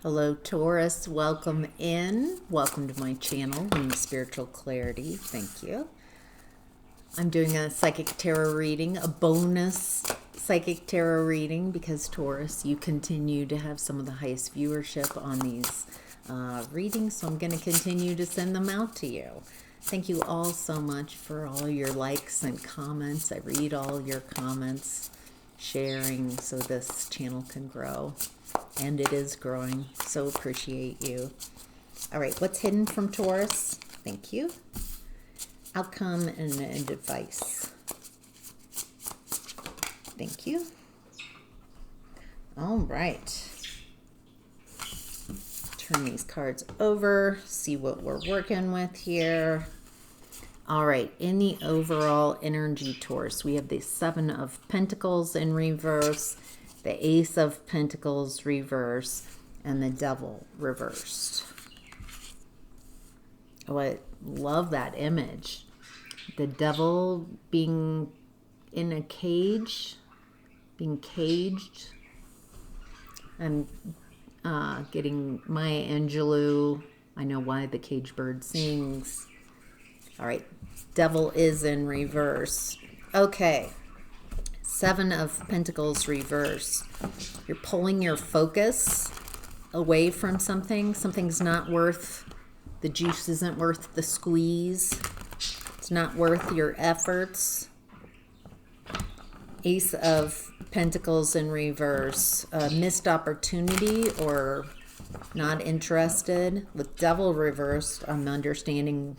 Hello, Taurus. Welcome in. Welcome to my channel, Wing Spiritual Clarity. Thank you. I'm doing a psychic tarot reading, a bonus psychic tarot reading, because Taurus, you continue to have some of the highest viewership on these readings, so I'm going to continue to send them out to you. Thank you all so much for all your likes and comments. I read all your comments, sharing, so this channel can grow. And it is growing. So appreciate you. All right, what's hidden from Taurus? Thank you. Outcome and advice. Thank you. All right. Turn these cards over, see what we're working with here. All right, in the overall energy, Taurus, we have the Seven of Pentacles in reverse, the Ace of Pentacles reverse, and the Devil reversed. Oh, I love that image. The Devil being in a cage, being caged. I'm getting Maya Angelou. I know why the cage bird sings. All right, Devil is in reverse. Okay. Seven of Pentacles reverse. You're pulling your focus away from something. Something's not worth, the juice isn't worth the squeeze. It's not worth your efforts. Ace of Pentacles in reverse. Missed opportunity or not interested. With Devil reversed, I'm understanding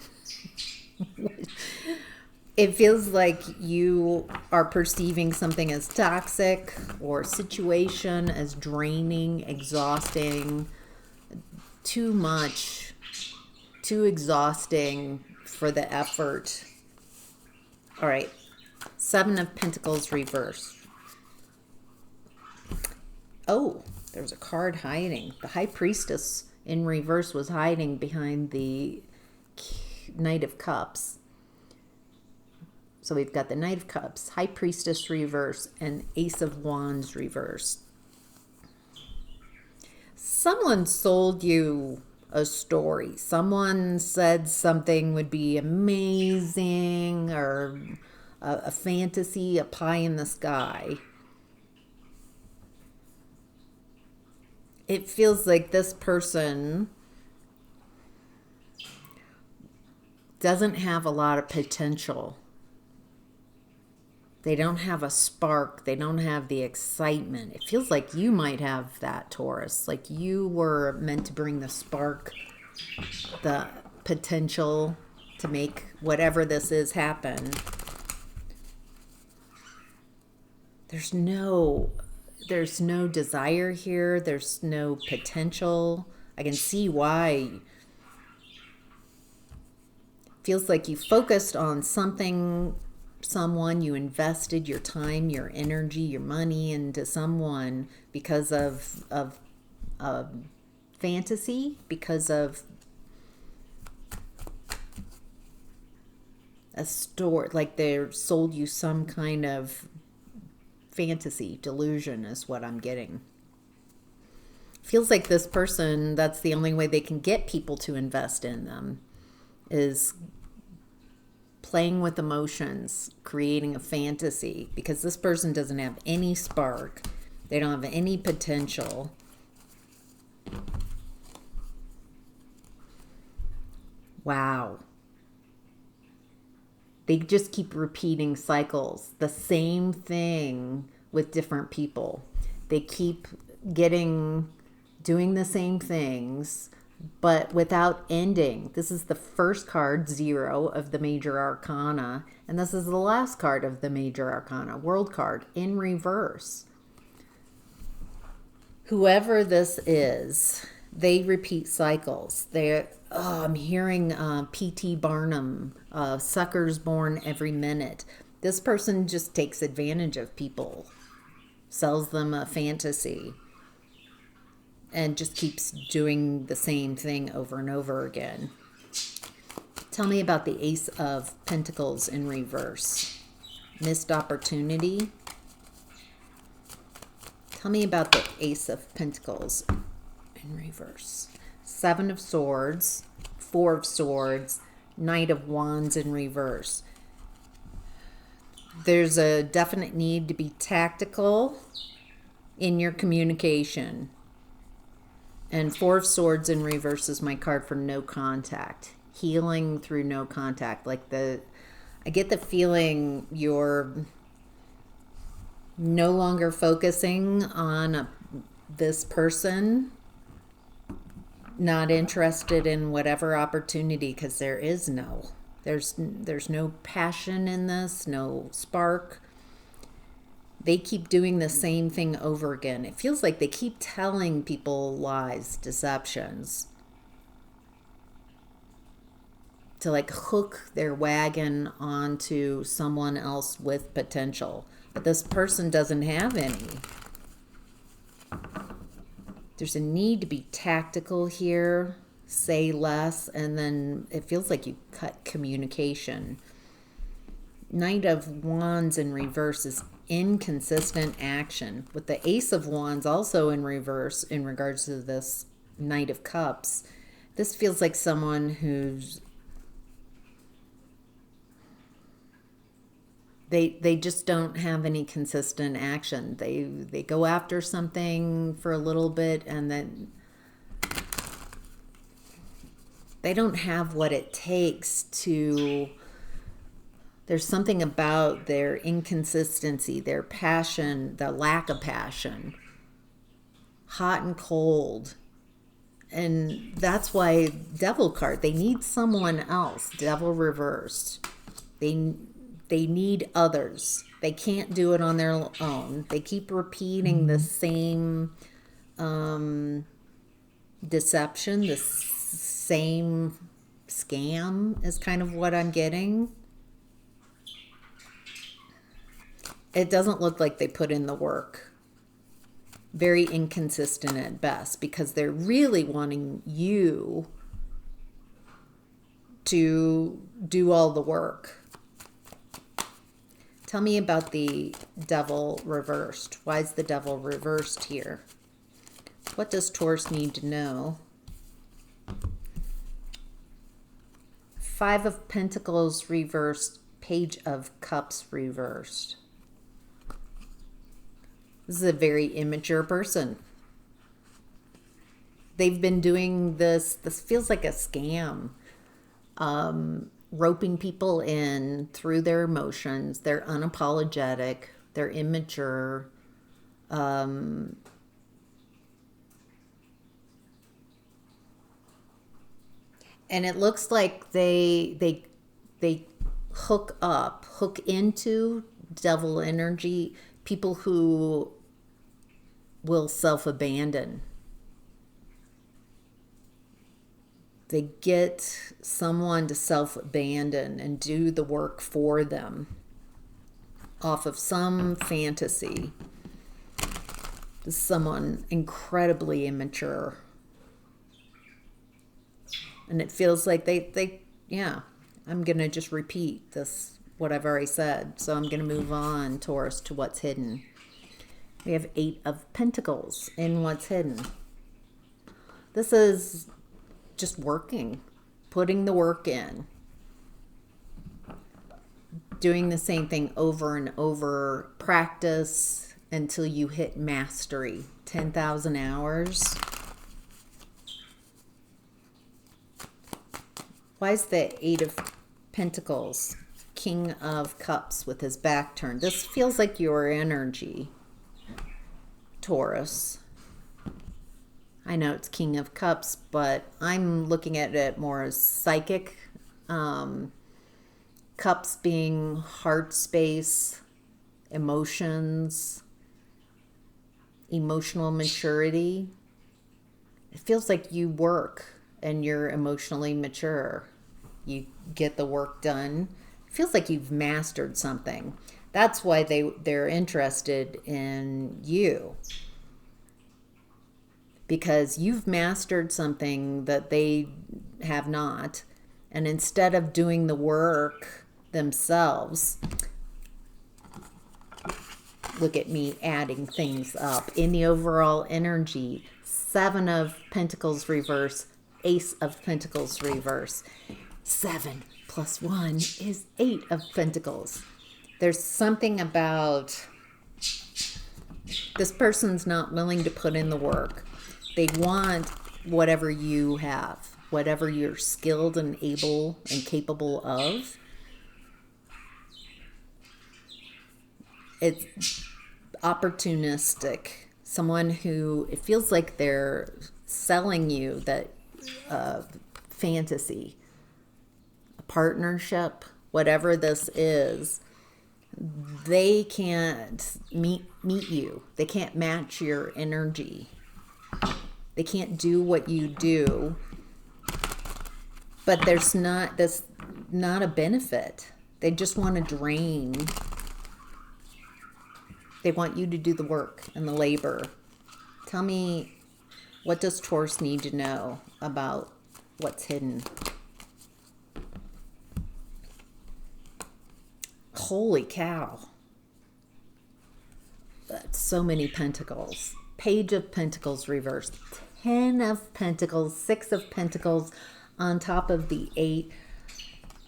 it feels like you are perceiving something as toxic or situation as draining, exhausting, too much, too exhausting for the effort. All right, Seven of Pentacles reverse. Oh, there's a card hiding. The High Priestess in reverse was hiding behind the Knight of Cups. So we've got the Knight of Cups, High Priestess reverse, and Ace of Wands reverse. Someone sold you a story. Someone said something would be amazing, or a fantasy, a pie in the sky. It feels like this person doesn't have a lot of potential. They don't have a spark. They don't have the excitement. It feels like you might have that, Taurus. Like you were meant to bring the spark, the potential to make whatever this is happen. There's no desire here. There's no potential. I can see why. Feels like you focused on something, someone, you invested your time, your energy, your money into someone because of fantasy, because of a store, like they sold you some kind of fantasy, delusion is what I'm getting. Feels like this person, that's the only way they can get people to invest in them, is playing with emotions, creating a fantasy, because this person doesn't have any spark. They don't have any potential. Wow. They just keep repeating cycles, the same thing with different people. They keep doing the same things, but without ending. This is the first card, 0, of the Major Arcana, and this is the last card of the Major Arcana, World card, in reverse. Whoever this is, they repeat cycles. I'm hearing P.T. Barnum, suckers born every minute. This person just takes advantage of people, sells them a fantasy, and just keeps doing the same thing over and over again. Tell me about the Ace of Pentacles in reverse. Missed opportunity. Tell me about the Ace of Pentacles in reverse. Seven of Swords, Four of Swords, Knight of Wands in reverse. There's a definite need to be tactical in your communication. And Four of Swords in reverse is my card for no contact. Healing through no contact. Like I get the feeling you're no longer focusing on this person, not interested in whatever opportunity, because there's no passion in this, no spark. They keep doing the same thing over again. It feels like they keep telling people lies, deceptions, to like hook their wagon onto someone else with potential. But this person doesn't have any. There's a need to be tactical here, say less, and then it feels like you cut communication. Knight of Wands in reverse is inconsistent action. With the Ace of Wands also in reverse in regards to this Knight of Cups, this feels like someone who's They just don't have any consistent action. They go after something for a little bit and then they don't have what it takes to... There's something about their inconsistency, their passion, the lack of passion. Hot and cold. And that's why Devil card. They need someone else. Devil reversed. They need others. They can't do it on their own. They keep repeating the same deception, the same scam is kind of what I'm getting. It doesn't look like they put in the work. Very inconsistent at best, because they're really wanting you to do all the work. Tell me about the Devil reversed. Why is the Devil reversed here? What does Taurus need to know? Five of Pentacles reversed. Page of Cups reversed. This is a very immature person. They've been doing this. This feels like a scam. Roping people in through their emotions. They're unapologetic. They're immature. And it looks like they hook into devil energy, people who will self-abandon. They get someone to self-abandon and do the work for them off of some fantasy. This is someone incredibly immature. And it feels like yeah, I'm going to just repeat this, what I've already said. So I'm going to move on, Taurus, to what's hidden. We have Eight of Pentacles in what's hidden. This is just working, putting the work in, doing the same thing over and over, practice until you hit mastery. 10,000 hours. Why is the Eight of Pentacles, King of Cups with his back turned? This feels like your energy, Taurus. I know it's King of Cups, but I'm looking at it more as psychic. Cups being heart space, emotions, emotional maturity. It feels like you work and you're emotionally mature. You get the work done. It feels like you've mastered something. That's why they're interested in you. Because you've mastered something that they have not. And instead of doing the work themselves, look at me adding things up. In the overall energy, 7 of Pentacles reverse, Ace of Pentacles reverse. 7 plus 1 is 8 of Pentacles. There's something about this person's not willing to put in the work. They want whatever you have, whatever you're skilled and able and capable of. It's opportunistic. Someone who, it feels like they're selling you that fantasy, a partnership, whatever this is. They can't meet you. They can't match your energy. They can't do what you do. But there's not a benefit. They just want to drain. They want you to do the work and the labor. Tell me, what does Taurus need to know about what's hidden? Holy cow. That's so many pentacles. Page of Pentacles reversed. 10 of Pentacles, 6 of Pentacles on top of the 8.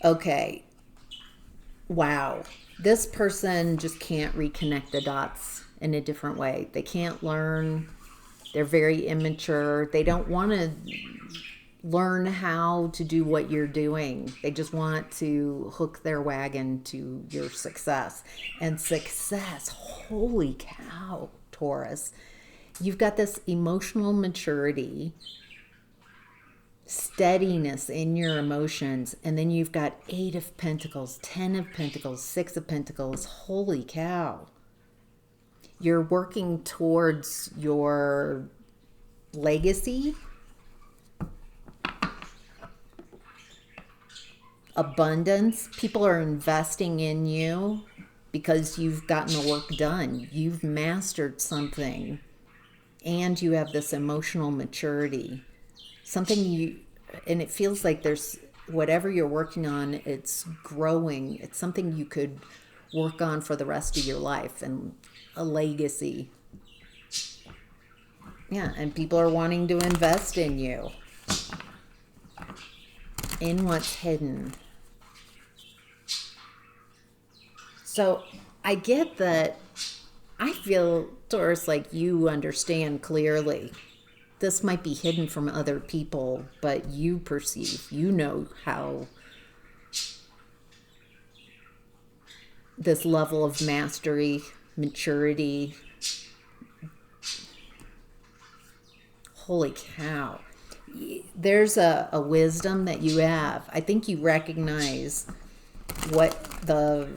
Okay. Wow. This person just can't reconnect the dots in a different way. They can't learn. They're very immature. They don't want to learn how to do what you're doing. They just want to hook their wagon to your success. And success, holy cow, Taurus. You've got this emotional maturity, steadiness in your emotions, and then you've got 8 of Pentacles, 10 of Pentacles, 6 of Pentacles. Holy cow. You're working towards your legacy, abundance. People are investing in you because you've gotten the work done. You've mastered something, and you have this emotional maturity. And it feels like there's, whatever you're working on, it's growing. It's something you could work on for the rest of your life, and a legacy. Yeah, and people are wanting to invest in you, in what's hidden. So I get that. I feel, Taurus, like you understand clearly. This might be hidden from other people, but you perceive, you know how this level of mastery, maturity. Holy cow. There's a wisdom that you have. I think you recognize what I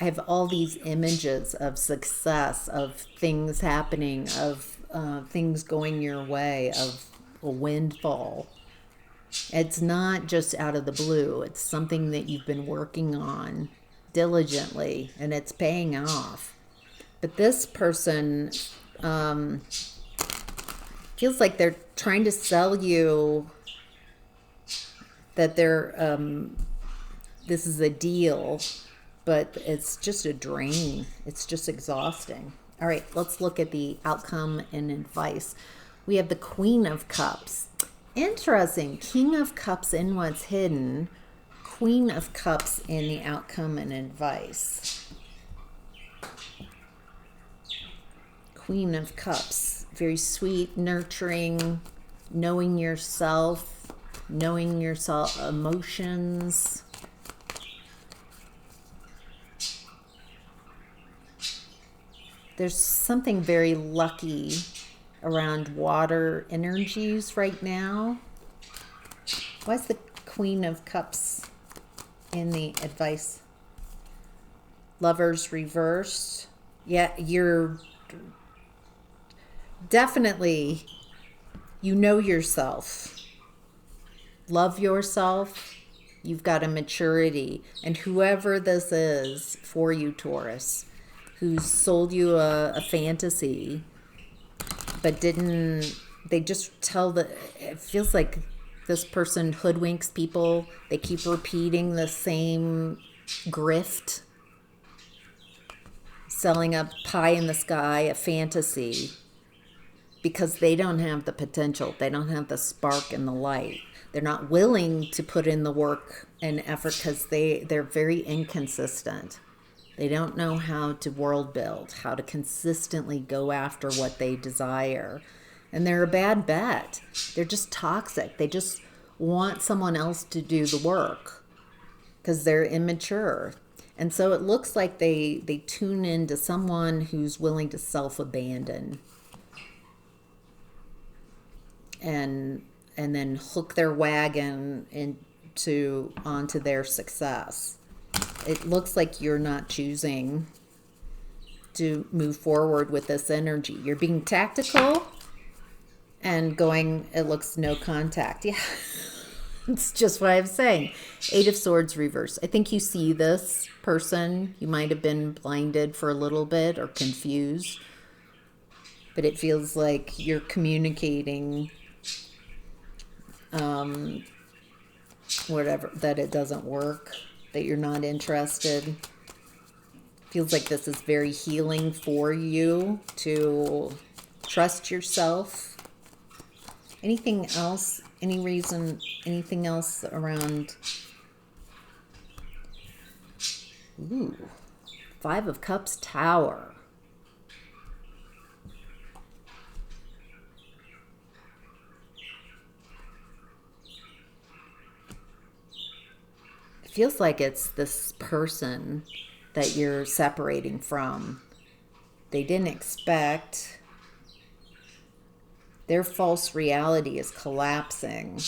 have all these images of success, of things happening, of things going your way, of a windfall. It's not just out of the blue. It's something that you've been working on diligently, and it's paying off. But this person feels like they're trying to sell you that this is a deal, but it's just a drain. It's just exhausting. All right, let's look at the outcome and advice. We have the Queen of Cups. Interesting. King of Cups in what's hidden. Queen of Cups in the outcome and advice. Queen of Cups. Very sweet, nurturing, knowing yourself, emotions. There's something very lucky around water energies right now. Why is the Queen of Cups in the advice? Lovers reversed. Yeah, you're definitely, you know yourself. Love yourself. You've got a maturity. And whoever this is for you, Taurus, who's sold you a fantasy, but they just it feels like this person hoodwinks people. They keep repeating the same grift selling a pie in the sky, a fantasy, because they don't have the potential. They don't have the spark and the light. They're not willing to put in the work and effort because they're very inconsistent. They don't know how to world build, how to consistently go after what they desire. And they're a bad bet. They're just toxic. They just want someone else to do the work because they're immature. And so it looks like they tune into someone who's willing to self-abandon and then hook their wagon onto their success. It looks like you're not choosing to move forward with this energy. You're being tactical and going, it looks no contact. Yeah, it's just what I'm saying. Eight of Swords reverse. I think you see this person. You might have been blinded for a little bit or confused, but it feels like you're communicating whatever, that it doesn't work, that you're not interested. Feels like this is very healing for you to trust yourself. Anything else? Any reason? Anything else around? Ooh, Five of Cups, Tower. It feels like it's this person that you're separating from. They didn't expect. Their false reality is collapsing,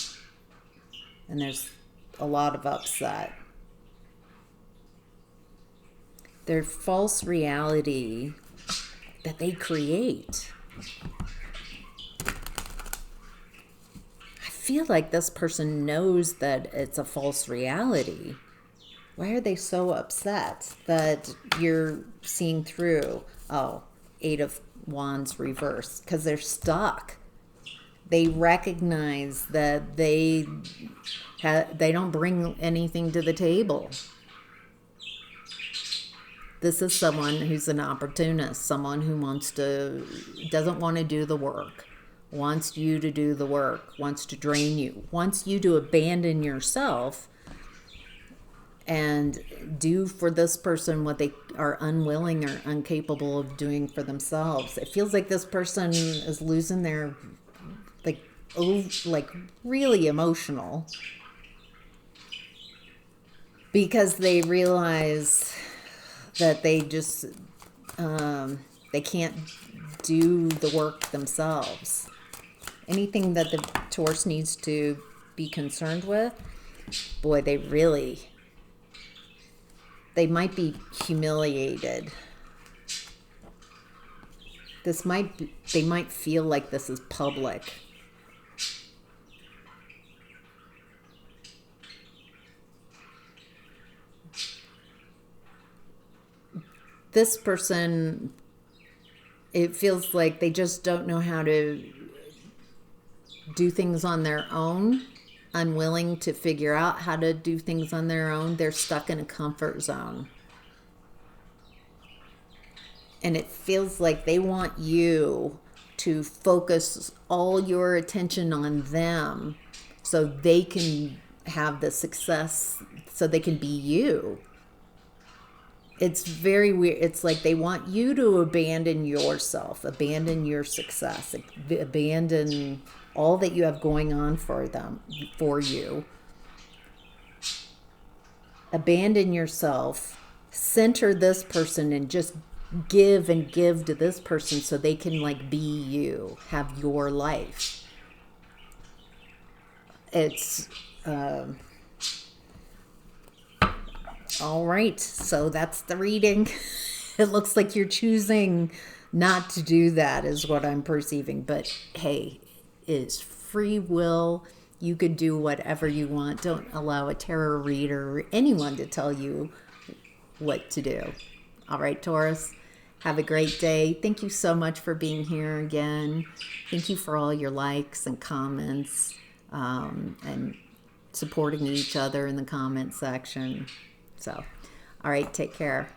and there's a lot of upset. Their false reality that they create. I feel like this person knows that it's a false reality. Why are they so upset that you're seeing through? Oh, Eight of Wands reverse, because they're stuck. They recognize that they don't bring anything to the table. This is someone who's an opportunist, someone who doesn't want to do the work, wants you to do the work, wants to drain you, wants you to abandon yourself and do for this person what they are unwilling or incapable of doing for themselves. It feels like this person is losing their like really emotional because they realize that they just they can't do the work themselves. Anything that the Taurus needs to be concerned with, boy, they might be humiliated. They might feel like this is public. This person, it feels like they just don't know how to do things on their own, unwilling to figure out how to do things on their own. They're stuck in a comfort zone. And it feels like they want you to focus all your attention on them so they can have the success, so they can be you. It's very weird. It's like they want you to abandon yourself, abandon your success, abandon all that you have going on for you. Abandon yourself, center this person, and just give and give to this person so they can be you, have your life. It's all right, so that's the reading. It looks like you're choosing not to do that is what I'm perceiving. But hey, it's free will. You could do whatever you want. Don't allow a tarot reader or anyone to tell you what to do. All right, Taurus, have a great day. Thank you so much for being here again. Thank you for all your likes and comments and supporting each other in the comment section. So, all right, take care.